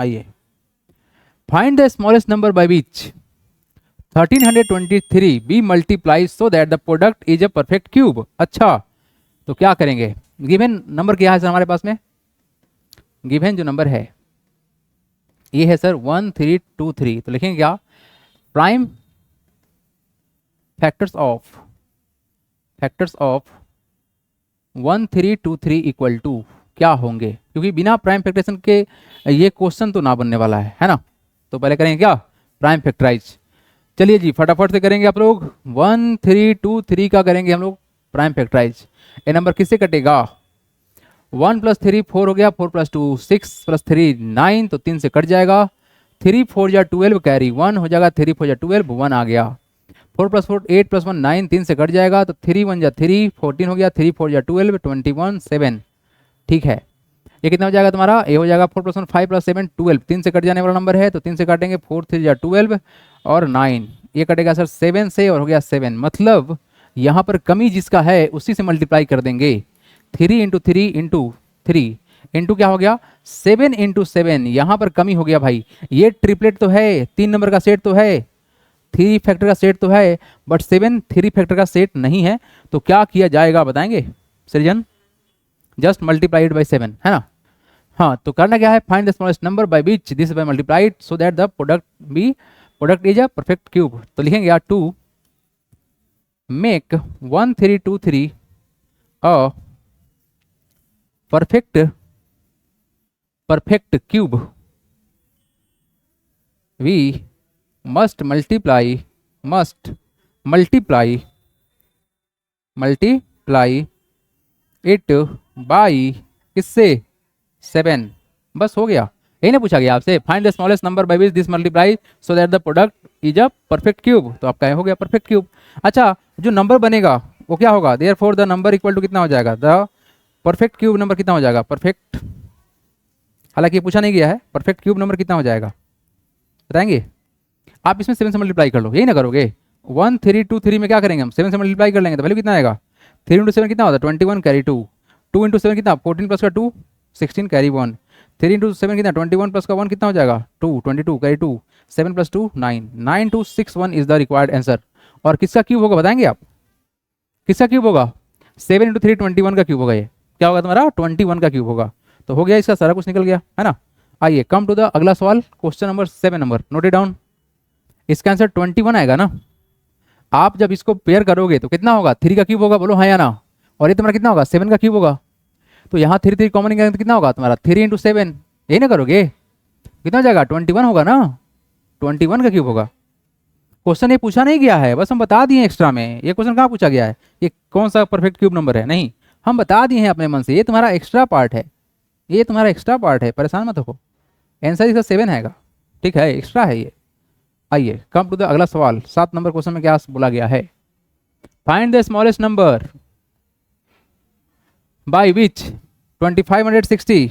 आइए, find the smallest number by which 1323 be multiply so that the product is a perfect cube. अच्छा, तो क्या करेंगे, given number क्या है सर हमारे पास में, गिवन जो नंबर है ये है सर 1323, तो लिखेंगे क्या, prime factors of 1323 equal to क्या होंगे, क्योंकि बिना प्राइम फैक्टरेशन के ये क्वेश्चन तो ना बनने वाला है ना। तो पहले करेंगे क्या, प्राइम फैक्टराइज। चलिए जी फटाफट से करेंगे आप लोग, 1323 का करेंगे हम लोग प्राइम फैक्टराइज। ये नंबर किससे कटेगा, 1 + 3 4 हो गया, 4 + 2 6 + 3 9, तो 3 से कट जाएगा, 3 4 जा 12 कैरी 1 हो जाएगा, 3 4 जा 12 1 आ गया, 4 + 4 8 + 1 9, 3 से कट जाएगा, तो 3 1 जा 3 14 हो गया, 3 4 जा 12 21 7। ठीक है, ये कितना हो जाएगा तुम्हारा, ये हो जाएगा 4 + 1 5 + 7 12, 3 से कट जाने वाला नंबर है, तो 3 से काटेंगे, 4 3 जा 12 और 9, ये कटेगा सर 7 से और हो गया 7। मतलब यहाँ पर कमी जिसका है उसी से मल्टीप्लाई कर देंगे, 3 × 3 × 3 इंटू क्या हो गया 7 × 7, यहाँ पर कमी हो गया भाई। ये ट्रिपलेट तो है, 3 नंबर का सेट तो है, 3 फैक्टर का सेट तो है, बट 7 3 फैक्टर का सेट नहीं है। तो क्या किया जाएगा बताएंगे सृजन, जस्ट मल्टीप्लाइड बाई 7 है ना। हाँ, तो करना क्या है, find the smallest number by which this by multiplied so that the product is a perfect cube. तो लिखेंगे यार 2 make 1323 a perfect cube we must multiply it by किससे 7। बस हो गया, यही ना पूछा गया आपसे, find the smallest number by which this multiply so that the product is a perfect cube. तो आपका हो गया परफेक्ट क्यूब। अच्छा, जो नंबर बनेगा वो क्या होगा, therefore the number equal to कितना हो जाएगा, द परफेक्ट क्यूब नंबर कितना हो जाएगा, परफेक्ट, हालांकि पूछा नहीं गया है, परफेक्ट क्यूब नंबर कितना हो जाएगा बताएंगे आप, इसमें 7 से मल्टीप्लाई कर लो, यही ना करोगे, 1323 में क्या करेंगे हम 7 से मल्टीप्लाई कर लेंगे, तो वैल्यू कितना आएगा, 3 × 7 कितना होता है 21 कैरी 2, 2 × 7 कितना 14 प्लस का 2 16 कैरी 1, 3 × 7 कितना 21 प्लस का 1 कितना हो जाएगा 2 22 carry 2 7 + 2 9 9261 is the required answer. और किसका क्यूब होगा बताएंगे आप, किसका क्यूब होगा, 7 × 3 21 का क्यूब होगा, ये क्या होगा तुम्हारा 21 का क्यूब होगा। तो हो गया, इसका सारा कुछ निकल गया है ना। आइए कम टू द अगला सवाल, question number 7 number, note it down. इसका आंसर 21 आएगा ना। आप जब इसको पेयर करोगे तो कितना होगा, 3 का क्यूब होगा, बोलो हाँ या ना, और ये तुम्हारा कितना होगा 7 का क्यूब होगा, तो यहाँ 3 3 कॉमन निकालेंगे तो कितना होगा तुम्हारा 3 × 7, यही ना करोगे, कितना हो जाएगा 21 होगा ना, 21 का क्यूब होगा। क्वेश्चन ये पूछा नहीं गया है, बस हम बता दिए एक्स्ट्रा में, ये क्वेश्चन कहाँ पूछा गया है, ये कौन सा परफेक्ट क्यूब नंबर है, नहीं, हम बता दिए हैं अपने मन से, ये तुम्हारा एक्स्ट्रा पार्ट है, ये तुम्हारा एक्स्ट्रा पार्ट है, परेशान मत हो, आंसर इसका 7 आएगा, ठीक है, एक्स्ट्रा है ये। आइए कम टू द अगला सवाल, 7 नंबर क्वेश्चन में क्या बोला गया है, find the smallest number by which 2560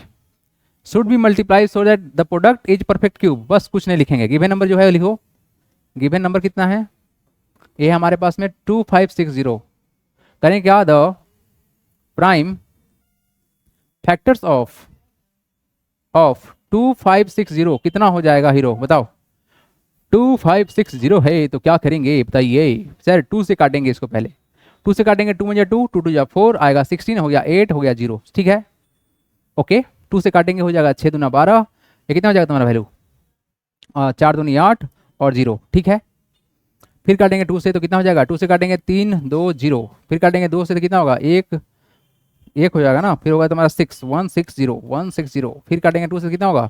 should be multiply so that the product is perfect cube. बस कुछ नहीं लिखेंगे, गिवन नंबर जो है लिखो, गिवन नंबर कितना है, ये हमारे पास में 2560, करें क्या, द प्राइम फैक्टर्स ऑफ 2560 कितना हो जाएगा हीरो बताओ, 2560 है तो क्या करेंगे बताइए सर, 2 से काटेंगे इसको, पहले 2 से काटेंगे, 2 × 2 2 × 4 आएगा, 16 हो गया, 8 हो गया 0, ठीक है ओके, 2 से काटेंगे हो जाएगा 6 दूना 12, ये कितना हो जाएगा तुम्हारा वैल्यू 4 दूनी 8 और 0, ठीक है। फिर काटेंगे 2 से तो कितना हो जाएगा, 2 से काटेंगे 3 2 0, फिर काटेंगे 2 से तो कितना होगा 1 1 हो जाएगा ना, फिर होगा तुम्हारा 6 160, फिर काटेंगे 2 से कितना होगा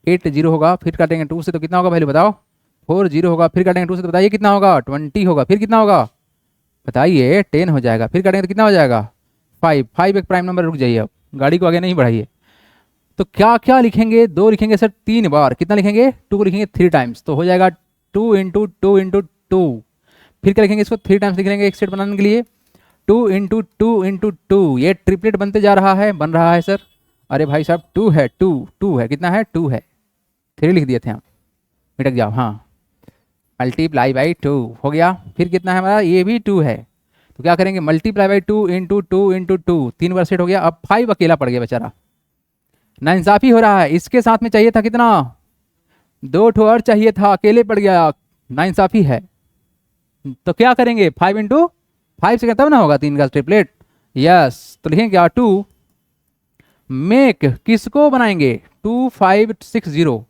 8 0 होगा, फिर काटेंगे 2 से तो कितना होगा वैल्यू बताओ 4 0 होगा, फिर काटेंगे 2 से तो बताइए कितना होगा 20 होगा, फिर कितना होगा बताइए 10 हो जाएगा, फिर काटेंगे तो कितना हो जाएगा 5 एक प्राइम नंबर, रुक जाइए अब गाड़ी को आगे नहीं बढ़ाइए। तो क्या क्या लिखेंगे, 2 लिखेंगे सर 3 बार, कितना लिखेंगे 2 को लिखेंगे 3 टाइम्स, तो हो जाएगा 2 × 2 × 2, फिर क्या लिखेंगे इसको 3 टाइम्स लिख लेंगे एक सेट बनाने के लिए, 2 × 2 × 2, ये ट्रिपलेट बनते जा रहा है, बन रहा है सर, अरे भाई साहब 2 है, 2 है, कितना है 2 है, 3 लिख दिए थे हम, मिटक जाओ, हाँ मल्टीप्लाई बाई 2 हो गया, फिर कितना है हमारा ये भी 2 है, तो क्या करेंगे मल्टीप्लाई बाई 2 × 2 × 2, 3 बार सेट हो गया, अब 5 अकेला पड़ गया बेचारा, नाइंसाफी हो रहा है, इसके साथ में चाहिए था कितना दो ठो और चाहिए था, अकेले पड़ गया, नाइंसाफी है। तो क्या करेंगे, 5 × 5 से तब ना होगा 3 का ट्रिपलेट। यस, तो लिखेंगे क्या, टू मेक, किसको बनाएंगे, 2560,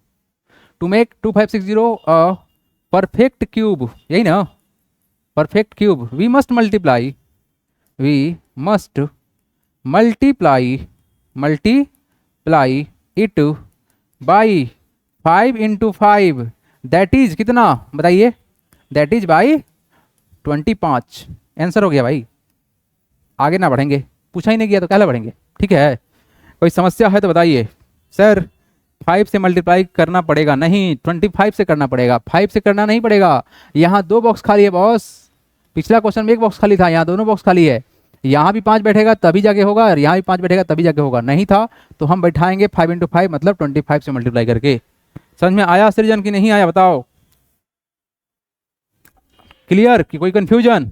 to make 2560 a perfect cube, यही ना, perfect cube, we must multiply, we must multiply it by 5 × 5, that is कितना बताइए, दैट इज बाई 25। आंसर हो गया भाई, आगे ना बढ़ेंगे, पूछा ही नहीं गया तो क्या बढ़ेंगे। ठीक है, कोई समस्या है तो बताइए। सर 5 से मल्टीप्लाई करना पड़ेगा, नहीं 25 से करना पड़ेगा, 5 से करना नहीं पड़ेगा। यहाँ 2 बॉक्स खाली है बॉस, पिछला क्वेश्चन में 1 बॉक्स खाली था, यहाँ दोनों बॉक्स खाली है। यहाँ भी 5 बैठेगा तभी जाके होगा, और यहाँ भी 5 बैठेगा तभी जाके होगा, नहीं था तो हम बैठाएंगे 5 × 5 मतलब 25 से मल्टीप्लाई करके। समझ में आया सृजन की नहीं आया बताओ, क्लियर कि कोई कंफ्यूजन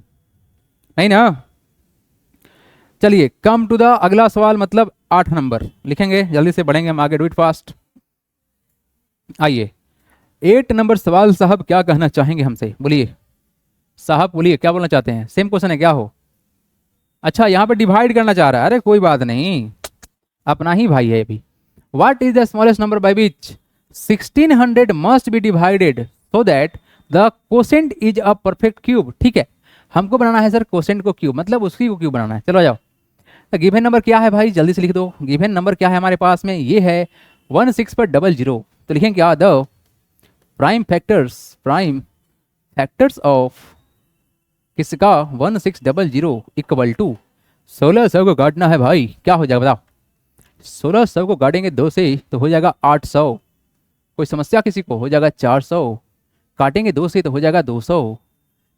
नहीं ना। चलिए कम टू द अगला सवाल, मतलब 8 नंबर लिखेंगे, जल्दी से बढ़ेंगे हम आगे, डू इट फास्ट। आइए 8 नंबर सवाल, साहब क्या कहना चाहेंगे हमसे, बोलिए साहब, बोलिए क्या बोलना चाहते हैं, सेम क्वेश्चन है क्या हो। अच्छा यहाँ पे डिवाइड करना चाह रहा है, अरे कोई बात नहीं, अपना ही भाई है अभी। What is the smallest number by which 1600 must be divided so that the quotient is a perfect cube. ठीक है, हमको बनाना है सर कोसेंट को क्यूब, मतलब उसकी को क्यूब बनाना है। चलो जाओ, तो गिवन नंबर क्या है भाई, जल्दी से लिख दो। गिवन नंबर क्या है हमारे पास में, ये है 1600। तो लिखेंगे क्या, द प्राइम फैक्टर्स ऑफ किसका 1600 इक्वल टू 1600 को काटना है भाई, क्या हो जाएगा बताओ, 1600 को काटेंगे 2 से तो हो जाएगा 800, कोई समस्या किसी को, हो जाएगा 400, काटेंगे 2 से तो हो जाएगा 200,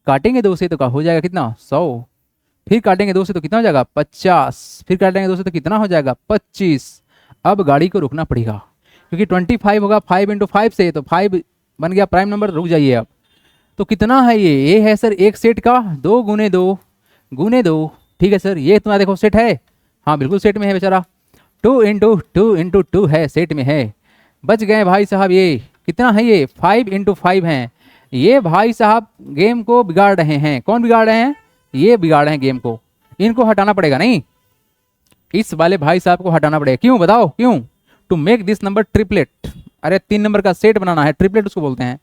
काटेंगे 2 से तो हो जाएगा कितना 100, फिर काटेंगे 2 से तो कितना हो जाएगा 50, फिर काटेंगे 2 से तो कितना हो जाएगा 25। अब गाड़ी को रुकना पड़ेगा क्योंकि 25 होगा 5 × 5 से, तो 5 बन गया प्राइम नंबर, रुक जाइए अब। तो कितना है ये है सर एक सेट का 2 × 2 ठीक है सर, ये तुम्हारा देखो सेट है, हाँ बिल्कुल सेट में है बेचारा, 2 × 2 है, सेट में है। बच गए भाई साहब, ये कितना है, ये 5 × 5 हैं। ये भाई साहब गेम को बिगाड़ रहे हैं, कौन बिगाड़ रहे हैं, ये बिगाड़ रहे हैं गेम को, इनको हटाना पड़ेगा, नहीं इस वाले भाई साहब को हटाना पड़ेगा। क्यों बताओ क्यों, to make this number triplet, अरे 3 नंबर का सेट बनाना है, ट्रिपलेट उसको बोलते हैं।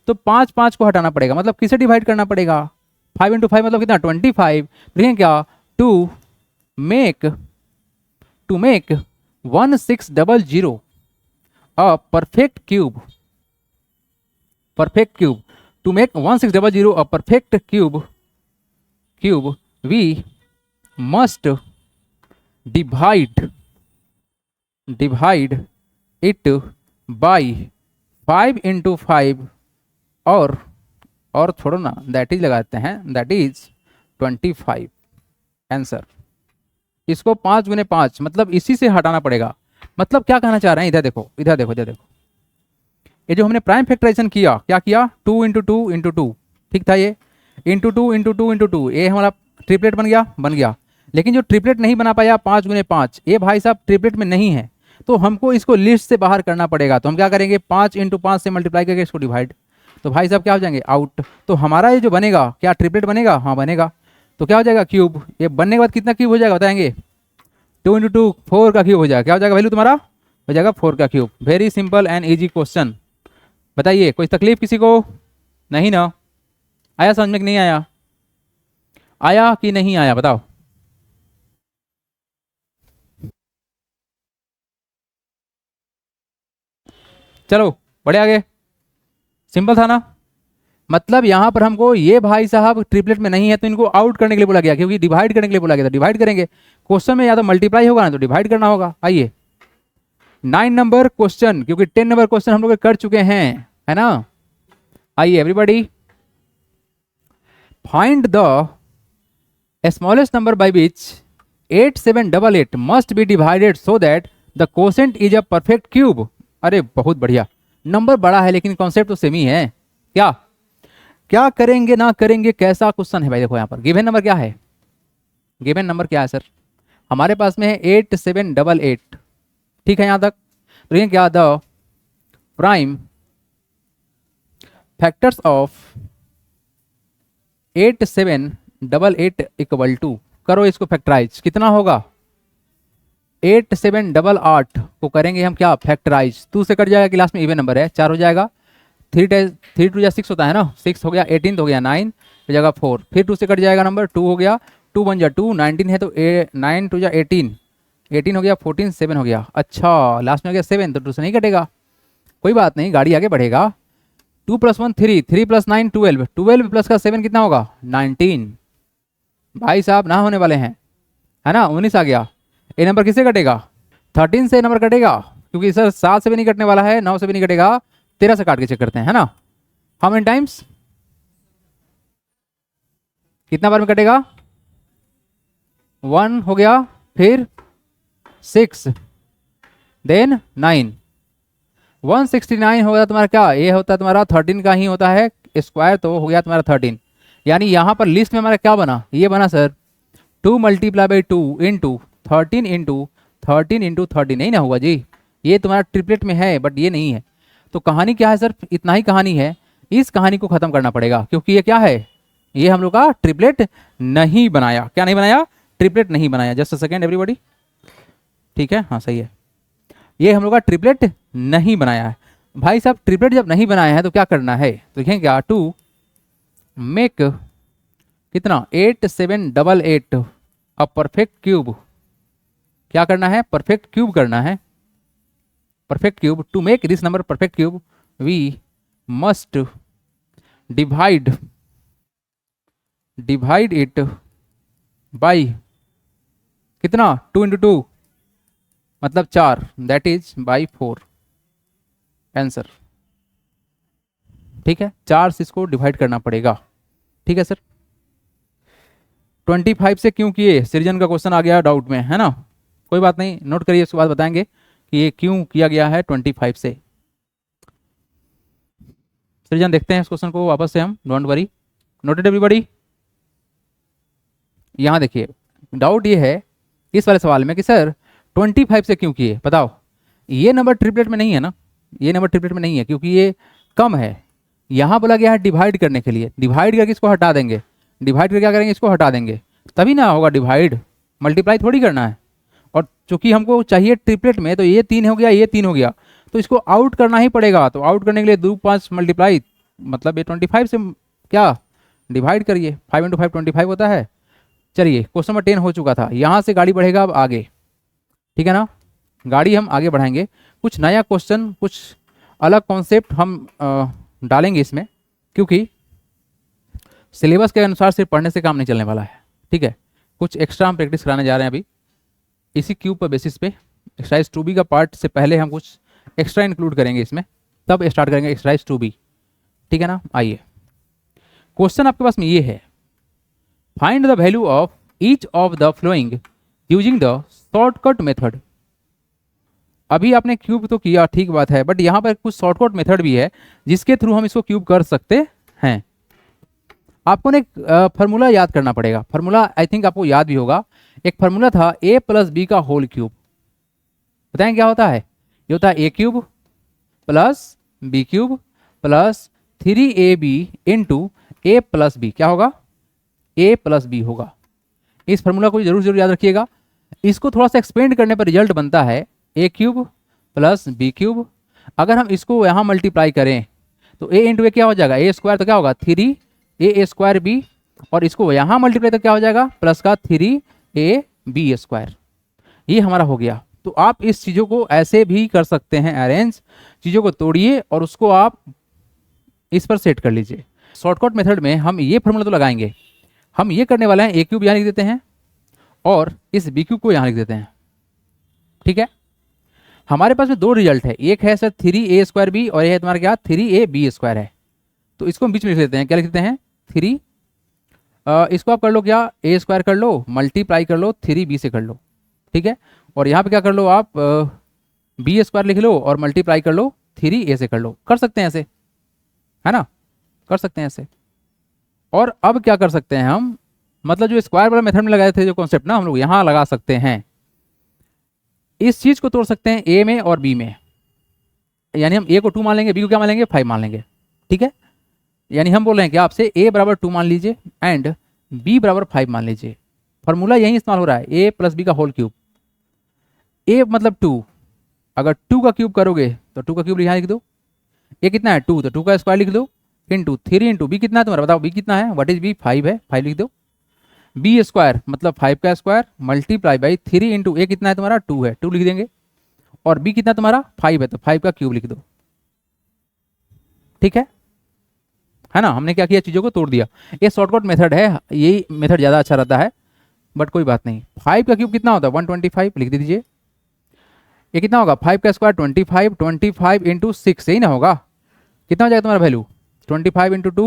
तो 5 को हटाना पड़ेगा, मतलब किसे डिवाइड करना पड़ेगा, 5 × 5 मतलब कितना 25। देखें क्या, to make 1600 a perfect cube, to make 1600 a perfect cube we must divide it by 5 × 5 और छोड़ो ना, दैट इज लगाते हैं, दैट इज 25 आंसर। इसको 5 × 5 मतलब इसी से हटाना पड़ेगा। मतलब क्या कहना चाह रहे हैं, इधर देखो, ये जो हमने प्राइम फैक्टराइजेशन किया, क्या किया 2 × 2 × 2, ठीक था, ये × 2 × 2 × 2, ये हमारा ट्रिपलेट बन गया। लेकिन जो ट्रिपलेट नहीं बना पाया 5 × 5, ये भाई साहब ट्रिपलेट में नहीं है, तो हमको इसको लिस्ट से बाहर करना पड़ेगा। तो हम क्या करेंगे, 5 × 5 से मल्टीप्लाई करके इसको डिवाइड, तो भाई साहब क्या हो जाएंगे आउट। तो हमारा ये जो बनेगा क्या ट्रिपलेट बनेगा, हाँ बनेगा, तो क्या हो जाएगा क्यूब। ये बनने के बाद कितना क्यूब हो जाएगा बताएंगे, 2 × 2 4 का क्यूब हो जाएगा, क्या हो जाएगा वैल्यू तुम्हारा, हो जाएगा 4 का cube. Very simple and easy question. बताइए कोई तकलीफ किसी को, नहीं ना, आया समझ में कि नहीं आया, आया कि नहीं आया बताओ। चलो बढ़े आगे, सिंपल था ना। मतलब यहां पर हमको ये भाई साहब ट्रिपलेट में नहीं है तो इनको आउट करने के लिए बोला गया, क्योंकि डिवाइड करने के लिए बोला गया, तो डिवाइड करेंगे। क्वेश्चन में या तो मल्टीप्लाई होगा ना तो डिवाइड करना होगा। आइए 9 नंबर क्वेश्चन, क्योंकि 10 नंबर क्वेश्चन हम लोग कर चुके हैं, है ना। आइए everybody, find the smallest number by which 8788 must be divided so that the quotient is a perfect cube. अरे बहुत बढ़िया, नंबर बड़ा है लेकिन कॉन्सेप्ट तो सेम ही है। क्या करेंगे ना करेंगे, कैसा क्वेश्चन है भाई। देखो यहाँ पर गिवन नंबर क्या है, गिवन नंबर क्या है सर, हमारे पास में है 8788, ठीक है यहाँ तक। तो ये क्या, the prime factors of 8788 equal to, करो इसको फैक्टराइज, कितना होगा 8788 को करेंगे हम क्या फैक्टराइज, 2 से कट जाएगा, क्लास में इवन नंबर है, 4 हो जाएगा, 3 2 6 होता है ना, 6 हो गया, 18 हो गया, 9 हो जाएगा 4, फिर 2 से कट जाएगा नंबर, 2 हो गया, 2 1 2, 19 है तो 9 2 18, 18 हो गया, 14 7 हो गया, अच्छा लास्ट में हो गया 7, तो 2 से नहीं कटेगा, कोई बात नहीं, गाड़ी आगे बढ़ेगा, 2 + 1 3, 3 + 9 12, 12 प्लस का 7 कितना होगा 19, भाई साहब ना होने वाले हैं, है ना, 19 आ गया, ये नंबर किससे कटेगा 13 से नंबर कटेगा, क्योंकि सर 7 से भी नहीं कटने वाला है, 9 से भी नहीं कटेगा, 13 से काट के चेक करते हैं, है ना, हाउ मेनी टाइम्स, कितना बार में कटेगा 1 हो गया, फिर 6 देन 9, 169 होगा तुम्हारा, क्या ये होता है तुम्हारा 13 का ही होता है स्क्वायर, तो हो गया तुम्हारा 13, यानी यहां पर लिस्ट में हमारा क्या बना, ये बना सर 2 × 2 इंटू 13 इंटू 13 इंटू 30, नहीं ना हुआ जी, ये तुम्हारा ट्रिपलेट में है बट ये नहीं है, तो कहानी क्या है सर, इतना ही कहानी है, इस कहानी को खत्म करना पड़ेगा, क्योंकि ये क्या है, ये हम लोग का ट्रिपलेट नहीं बनाया, क्या नहीं बनाया, ट्रिपलेट नहीं बनाया, जस्ट अ सेकेंड एवरीबॉडी, ठीक है, हाँ सही है, ये हम लोग का ट्रिपलेट नहीं बनाया है, भाई साहब ट्रिपलेट जब नहीं बनाया है तो क्या करना है, तो देखें क्या, टू मेक कितना 8788 अ परफेक्ट क्यूब, क्या करना है, परफेक्ट क्यूब करना है, perfect cube, to make this number perfect cube we must divide it by कितना 2 × 2 मतलब 4, दैट इज बाई 4, आंसर, ठीक है, 4 से इसको डिवाइड करना पड़ेगा, ठीक है सर, 25 से क्यों किए, सृजन का क्वेश्चन आ गया डाउट में, है ना, कोई बात नहीं, नोट करिए, उसके बाद बताएंगे कि ये क्यों किया गया है 25 से, सृजन देखते हैं इस क्वेश्चन को वापस से हम, डोंट वरी, नोटेड एवरीबॉडी, यहाँ देखिए डाउट ये है इस वाले सवाल में कि सर 25 से क्यों किए, बताओ, ये नंबर ट्रिपलेट में नहीं है ना, ये नंबर ट्रिपलेट में नहीं है क्योंकि ये कम है, यहाँ बोला गया है डिवाइड करने के लिए, डिवाइड करके इसको हटा देंगे, डिवाइड करके क्या करेंगे, इसको हटा देंगे, तभी ना होगा डिवाइड, मल्टीप्लाई थोड़ी करना है, और चूंकि हमको चाहिए ट्रिपलेट में, तो ये 3 हो गया, ये 3 हो गया, तो इसको आउट करना ही पड़ेगा, तो आउट करने के लिए 2 5 मल्टीप्लाई, मतलब ये 25 से क्या डिवाइड करिए, 5 × 5 25 होता है, चलिए क्वेश्चन नंबर 10 हो चुका था, यहाँ से गाड़ी बढ़ेगा अब आगे, ठीक है ना, गाड़ी हम आगे बढ़ाएंगे, कुछ नया क्वेश्चन, कुछ अलग कॉन्सेप्ट हम डालेंगे इसमें, क्योंकि सिलेबस के अनुसार सिर्फ पढ़ने से काम नहीं चलने वाला है, ठीक है, कुछ एक्स्ट्रा हम प्रैक्टिस कराने जा रहे हैं अभी, इसी क्यूब पर बेसिस पे, एक्सरसाइज 2B का पार्ट से पहले हम कुछ एक्स्ट्रा इंक्लूड करेंगे इसमें, तब स्टार्ट करेंगे एक्सरसाइज 2B, ठीक है ना, आइए क्वेश्चन आपके पास में ये है, find the value of each of the flowing using the shortcut method, अभी आपने क्यूब तो किया, ठीक बात है, बट यहाँ पर कुछ शॉर्टकट मेथड भी है जिसके थ्रू हम इसको क्यूब कर सकते हैं, आपको ने एक फार्मूला याद करना पड़ेगा, फार्मूला आई थिंक आपको याद भी होगा, एक फार्मूला था a + b का होल क्यूब, बताएं क्या होता है, ये होता है a³ + b³ + 3ab into a + b, क्या होगा a + b होगा, इस फार्मूला को जरूर याद रखिएगा, इसको थोड़ा सा एक्सपेंड करने पर रिजल्ट बनता है a³ + b³, अगर हम इसको यहाँ मल्टीप्लाई करें तो a इंटू ए क्या हो जाएगा, a² तो क्या होगा 3a² और इसको यहाँ मल्टीप्लाई तो क्या हो जाएगा प्लस का 3ab², ये हमारा हो गया, तो आप इस चीज़ों को ऐसे भी कर सकते हैं अरेंज, चीज़ों को तोड़िए और उसको आप इस पर सेट कर लीजिए, शॉर्टकट मेथड में हम ये फार्मूला तो लगाएंगे, हम ये करने वाले हैं a³ यहाँ लिख देते हैं और इस b³ को यहाँ लिख देते हैं, ठीक है, हमारे पास में 2 रिजल्ट है, एक है सर 3a² और यह है तुम्हारा क्या 3ab² है, तो इसको हम बीच में लिख लेते हैं, क्या लिख देते हैं 3, इसको आप कर लो क्या a² कर लो, मल्टीप्लाई कर लो 3b से कर लो, ठीक है, और यहाँ पे क्या कर लो आप b² लिख लो और मल्टीप्लाई कर लो 3a से कर लो, कर सकते हैं ऐसे, है ना, कर सकते हैं ऐसे, और अब क्या कर सकते हैं हम, मतलब जो स्क्वायर वाला मेथड में लगाए थे जो कॉन्सेप्ट ना, हम लोग यहाँ लगा सकते हैं, इस चीज को तोड़ सकते हैं a में और b में, यानी हम a को 2 मान लेंगे, b को क्या मान लेंगे 5 मान लेंगे, ठीक है, यानी हम बोल रहे हैं कि आपसे a बराबर 2 मान लीजिए एंड b बराबर 5 मान लीजिए। फॉर्मूला यही इस्तेमाल हो रहा है, a प्लस बी का होल क्यूब। a मतलब 2, अगर 2 का क्यूब करोगे तो 2 का क्यूब यहाँ लिख दो। a कितना है 2, तो 2 का स्क्वायर लिख दो इंटू 3 इंटू b कितना है तुम्हारा, बताओ b कितना है, व्हाट इज b, 5 है, 5 लिख दो। b स्क्वायर मतलब 5 का square multiply by 3 into a कितना है तुम्हारा 2 है, 2 लिख देंगे। और b कितना तुम्हारा 5 है, तो 5 का क्यूब लिख दो। ठीक है ना, हमने क्या किया, चीज़ों को तोड़ दिया। ये शॉर्टकट मेथड है, यही मेथड ज़्यादा अच्छा रहता है, बट कोई बात नहीं। 5 का क्यूब कितना होता है 125, लिख दीजिए। ये कितना होगा 5 का स्क्वायर 25, 25 इंटू 6, यही ना होगा। कितना हो जाएगा तुम्हारा वैल्यू 25 इंटू 2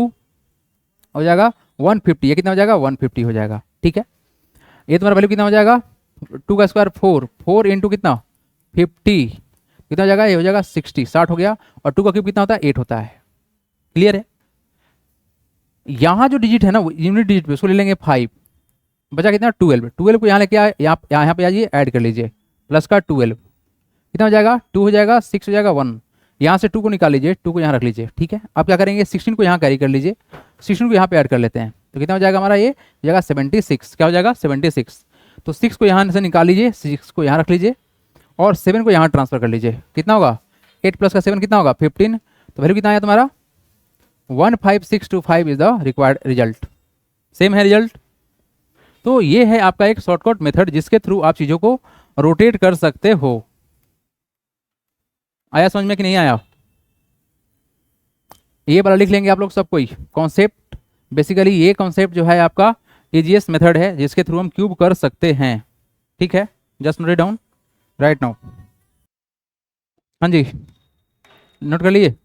हो जाएगा 150, ये कितना हो जाएगा 150 हो जाएगा। ठीक है, ये तुम्हारा वैल्यू कितना हो जाएगा 2 का स्क्वायर 4, 4 इंटू कितना 50, कितना हो जाएगा, ये हो जाएगा 60, 60 हो गया। और 2 का क्यूब कितना होता है 8 होता है। क्लियर है। यहाँ जो डिजिट है ना वो यूनिट डिजिट पे उसको ले लेंगे 5, बचा कितना 12, 12 को यहाँ लेके आए, यहाँ पे आइए ऐड कर लीजिए, प्लस का 12 कितना हो जाएगा 2 हो जाएगा, 6 हो जाएगा 1, यहाँ से 2 को निकाल लीजिए, 2 को यहाँ रख लीजिए। ठीक है, अब क्या करेंगे 16 को यहाँ कैरी कर लीजिए, 16 को यहाँ पे ऐड कर लेते हैं, तो कितना हो जाएगा हमारा, ये हो जाएगा 76, क्या हो जाएगा 76। तो 6 को यहाँ से निकाल लीजिए, 6 को यहाँ रख लीजिए और 7 को यहाँ ट्रांसफर कर लीजिए, कितना होगा 8 प्लस का 7 कितना होगा 15, तो वैल्यू कितना आया तुम्हारा 15625 is the required result. Same है रिजल्ट। तो ये है आपका एक शॉर्टकट मेथड जिसके थ्रू आप चीजों को रोटेट कर सकते हो। आया समझ में कि नहीं आया, ये वाला लिख लेंगे आप लोग सब कोई कॉन्सेप्ट। बेसिकली ये कॉन्सेप्ट जो है आपका इजीएस्ट मेथड है जिसके थ्रू हम क्यूब कर सकते हैं। ठीक है, just note it down right now. हाँ जी, नोट कर लिए।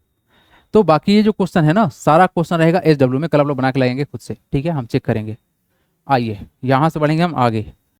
तो बाकी ये जो क्वेश्चन है ना सारा क्वेश्चन रहेगा SW में, कल आप लोग बना के लाएंगे खुद से। ठीक है, हम चेक करेंगे। आइए यहाँ से बढ़ेंगे हम आगे।